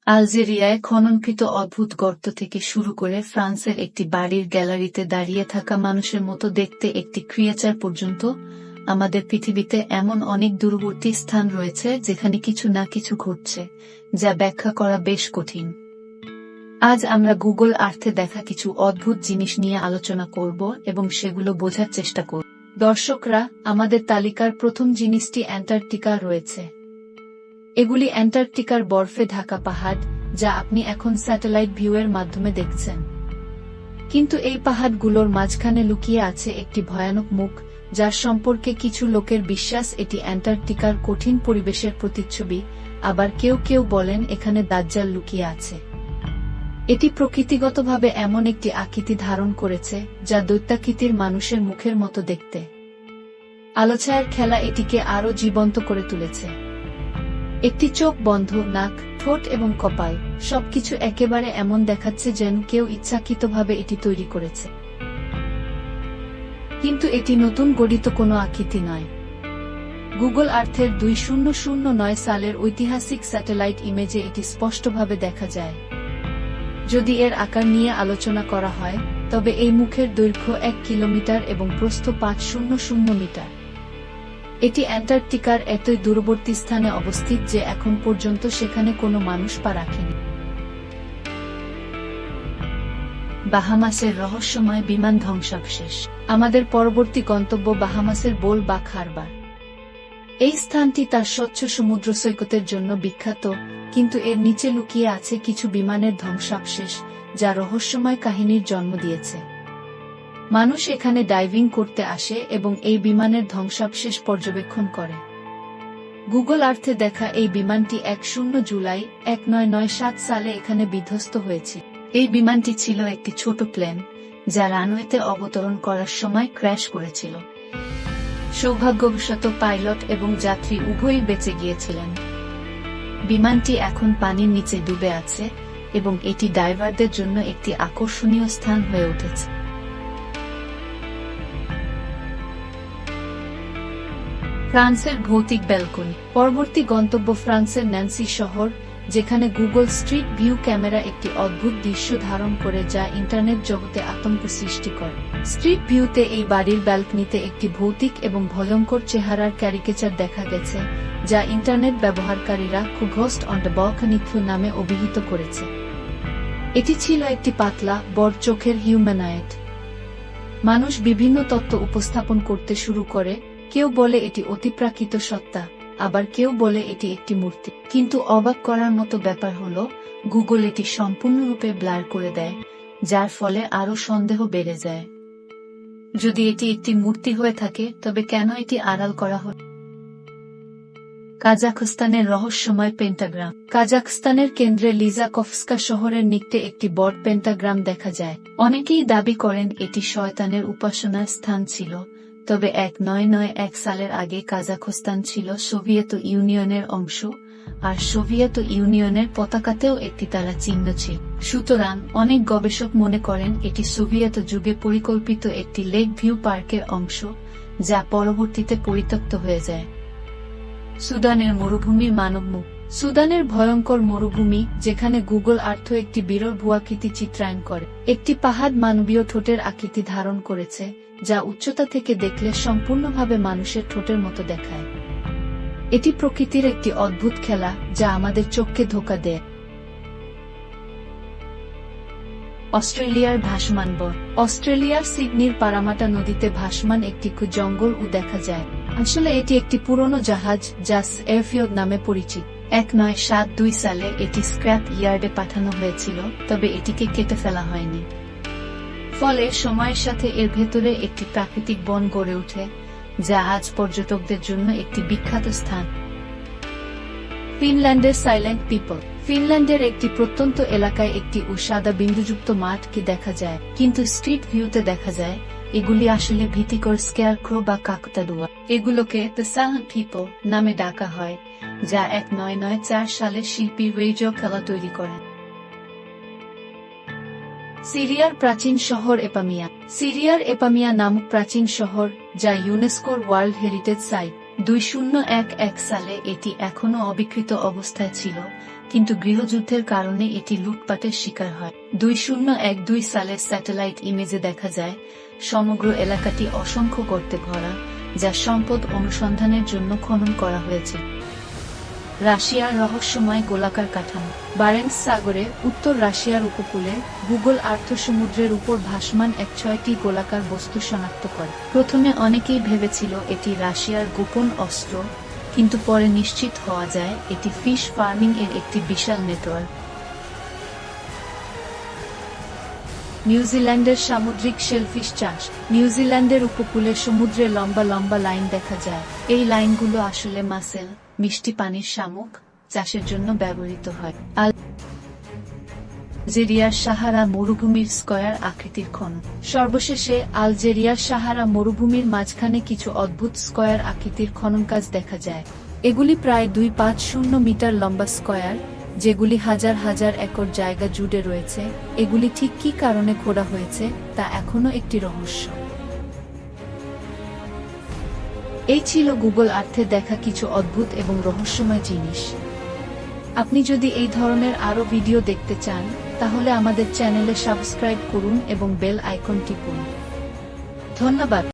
আলজেরিয়ায় খননকৃত অদ্ভুত গর্ত থেকে শুরু করে ফ্রান্সের একটি বাড়ির গ্যালারিতে দাঁড়িয়ে থাকা মানুষের মতো দেখতে একটি ক্রিয়েচার পর্যন্ত, আমাদের পৃথিবীতে এমন অনেক দূরবর্তী স্থান রয়েছে যেখানে কিছু না কিছু ঘটছে, যা ব্যাখ্যা করা বেশ কঠিন। আজ আমরা গুগল আর্থে দেখা কিছু অদ্ভুত জিনিস নিয়ে আলোচনা করব এবং সেগুলো বোঝার চেষ্টা করব। দর্শকরা, আমাদের তালিকার প্রথম জিনিসটি অ্যান্টার্কটিকা রয়েছে। এগুলি অ্যান্টার্কটিকার বরফে ঢাকা পাহাড়, যা আপনি এখন স্যাটেলাইট ভিউয়ের মাধ্যমে দেখছেন। কিন্তু এই পাহাড়গুলোর মাঝখানে লুকিয়ে আছে একটি ভয়ানক মুখ, যার সম্পর্কে কিছু লোকের বিশ্বাস এটি অ্যান্টার্কটিকার কঠিন পরিবেশের প্রতিচ্ছবি, আবার কেউ কেউ বলেন এখানে দাজ্জাল লুকিয়ে আছে। এটি প্রকৃতিগতভাবে এমন একটি আকৃতি ধারণ করেছে যা দৈত্যাকৃতির মানুষের মুখের মতো দেখতে। আলোছায়ার খেলা এটিকে আরও জীবন্ত করে তুলেছে। একটি চোখ বন্ধ, নাক, ঠোঁট এবং কপাল, সবকিছু একেবারে এমন দেখাচ্ছে যেন কেউ ইচ্ছাকৃতভাবে এটি তৈরি করেছে। কিন্তু এটি নতুন গঠিত কোনো আকৃতি নয়। গুগল আর্থের 2009 সালের ঐতিহাসিক স্যাটেলাইট ইমেজে এটি স্পষ্টভাবে দেখা যায়। যদি এর আকার নিয়ে আলোচনা করা হয়, তবে এই মুখের দৈর্ঘ্য 1 কিলোমিটার এবং প্রস্থ 500 মিটার। এটি অ্যান্টার্কটিকার এতই দূরবর্তী স্থানে অবস্থিত যে এখন পর্যন্ত সেখানে কোনো মানুষ পা রাখেনি। বাহামাসের রহস্যময় বিমান ধ্বংসাবশেষ। আমাদের পরবর্তী গন্তব্য বাহামাসের বোল বাক হারবার। এই স্থানটি তার স্বচ্ছ সমুদ্র সৈকতের জন্য বিখ্যাত, কিন্তু এর নিচে লুকিয়ে আছে কিছু বিমানের ধ্বংসাবশেষ, যা রহস্যময় কাহিনীর জন্ম দিয়েছে। মানুষ এখানে ডাইভিং করতে আসে এবং এই বিমানের ধ্বংসাবশেষ পর্যবেক্ষণ করে। গুগল আর্থে দেখা এই বিমানটি 10 জুলাই 1997 সালে এখানে বিধ্বস্ত হয়েছে। এই বিমানটি ছিল একটি ছোট প্লেন, যা রানওয়েতে অবতরণ করার সময় ক্র্যাশ করেছিল। সৌভাগ্যবশত পাইলট এবং যাত্রী উভয়ই বেঁচে গিয়েছিলেন। বিমানটি এখন পানির নিচে ডুবে আছে এবং এটি ডাইভারদের জন্য একটি আকর্ষণীয় স্থান হয়ে উঠেছে। ফ্রান্সের ভৌতিক ব্যালকনি। পরবর্তী গন্তব্য ফ্রান্সের ন্যান্সি শহর, যেখানে গুগল স্ট্রিট ভিউ ক্যামেরা একটি অদ্ভুত দৃশ্য ধারণ করে যা ইন্টারনেট জগতে আতঙ্ক সৃষ্টি করে। স্ট্রিট ভিউতে এই বাড়ির ব্যালকনিতে একটি ভৌতিক এবং ভয়ঙ্কর চেহারার ক্যারিকেচার দেখা গেছে, যা ইন্টারনেট ব্যবহারকারীরা ঘোস্ট অন দ্য ব্যালকনি নামে অভিহিত করেছে। এটি ছিল একটি পাতলা, বড় চোখের হিউম্যানয়েড। মানুষ বিভিন্ন তত্ত্ব উপস্থাপন করতে শুরু করে। কেউ বলে এটি অতিপ্রাকৃত সত্তা, আবার কেউ বলে এটি একটি মূর্তি। কিন্তু অবাক করার মতো ব্যাপার হলো, গুগল এটি সম্পূর্ণরূপে ব্লার করে দেয়, যার ফলে আরও সন্দেহ বেড়ে যায়। যদি এটি একটি মূর্তি হয়ে থাকে, তবে কেন এটি আড়াল করা হল? কাজাখস্তানের রহস্যময় পেন্টাগ্রাম। কাজাখস্তানের কেন্দ্রে লিজাকভস্কা শহরের নিকটে একটি বড় পেন্টাগ্রাম দেখা যায়। অনেকেই দাবি করেন এটি শয়তানের উপাসনার স্থান ছিল, তবে 1991 সালের আগে কাজাখস্তান ছিল সোভিয়েত ইউনিয়নের অংশ, আর সোভিয়েত ইউনিয়নের পতাকাতেও একটি তারা চিহ্ন ছিল। সুতরাং অনেক গবেষক মনে করেন এটি সোভিয়েত যুগে পরিকল্পিত একটি লেক ভিউ পার্কের অংশ, যা পরবর্তীতে পরিত্যক্ত হয়ে যায়। সুদানের মরুভূমির মানবমুখ। সুদানের ভয়ঙ্কর মরুভূমি, যেখানে গুগল আর্থ একটি বিরল ভূয়াকৃতি চিত্রায়ন করে। একটি পাহাড় মানবীয় ঠোঁটের আকৃতি ধারণ করেছে, যা উচ্চতা থেকে দেখলে সম্পূর্ণভাবে মানুষের ঠোঁটের মতো দেখায়। এটি প্রকৃতির একটি অদ্ভুত খেলা, যা আমাদের চোখকে ধোঁকা দেয়। অস্ট্রেলিয়ার ভাসমান বন। অস্ট্রেলিয়ার সিডনির পারামাটা নদীতে ভাসমান একটি জঙ্গল দেখা যায়। আসলে এটি একটি পুরনো জাহাজ, যা এয়ারফিয়ড নামে পরিচিত। 1972 সালে এটি স্ক্র্যাপ ইয়ার্ডে পাঠানো হয়েছিল, তবে এটিকে কেটে ফেলা হয়নি। ফলে সময়ের সাথে এর ভেতরে একটি প্রাকৃতিক বন গড়ে ওঠে, যা আজ পর্যটকদের জন্য একটি বিখ্যাত স্থান। ফিনল্যান্ডের সাইলেন্ট পিপল। ফিনল্যান্ডের একটি প্রত্যন্ত এলাকায় একটি সাদা বিন্দুযুক্ত মাঠকে দেখা যায়, কিন্তু স্ট্রিট ভিউতে দেখা যায় এগুলি আসলে ভীতিকর স্কেয়ারক্রো বা কাকতাড়ুয়া। এগুলোকে দ্য সাইলেন্ট পিপল নামে ডাকা হয়, যা 1994 সালে শিল্পী রেজো খেলা তৈরি করেন। সিরিয়ার প্রাচীন শহর এপামিয়া। সিরিয়ার এপামিয়া নামক প্রাচীন শহর, যা ইউনেস্কোর ওয়ার্ল্ড হেরিটেজ সাইট। 2011 সালে এটি এখনও অবিকৃত অবস্থায় ছিল, কিন্তু গৃহযুদ্ধের কারণে এটি লুটপাটের শিকার হয়। 2012 সালের স্যাটেলাইট ইমেজে দেখা যায় সমগ্র এলাকাটি অসংখ্য গর্তে ভরা, যা সম্পদ অনুসন্ধানের জন্য খনন করা হয়েছে। রাশিয়ার রহস্যময় গোলাকার কাঠামো। বারেন্টস সাগরে উত্তর রাশিয়ার উপকূলে গুগল আর্থ সমুদ্রের উপর ভাসমান 6টি গোলাকার বস্তু শনাক্ত করে। প্রথমে অনেকেই ভেবেছিল এটি রাশিয়ার গোপন অস্ত্র, কিন্তু পরে নিশ্চিত হওয়া যায় এটি ফিশ ফার্মিং এর একটি বিশাল নেটওয়ার্ক। নিউজিল্যান্ডের সামুদ্রিক শেলফিশ চাষ। নিউজিল্যান্ডের উপকূলে সমুদ্রে লম্বা লম্বা লাইন দেখা যায়। এই লাইনগুলো আসলে মাসেল, মিষ্টি পানির শামুক, চাষের জন্য ব্যবহৃত হয়। আলজেরিয়ার সাহারা মরুভূমির স্কয়ার আকৃতির খনন। সর্বশেষে আলজেরিয়ার সাহারা মরুভূমির মাঝখানে কিছু অদ্ভুত স্কয়ার আকৃতির খনন কাজ দেখা যায়। এগুলি প্রায় 250 মিটার লম্বা স্কয়ার, যেগুলি হাজার হাজার একর জায়গা জুড়ে রয়েছে। এগুলি ঠিক কী কারণে খোঁড়া হয়েছে তা এখনো একটি রহস্য। এই ছিল গুগল আর্থে দেখা কিছু অদ্ভুত এবং রহস্যময় জিনিস। আপনি যদি এই ধরনের আরও ভিডিও দেখতে চান, তাহলে আমাদের চ্যানেলে সাবস্ক্রাইব করুন এবং বেল আইকন টিপুন। ধন্যবাদ।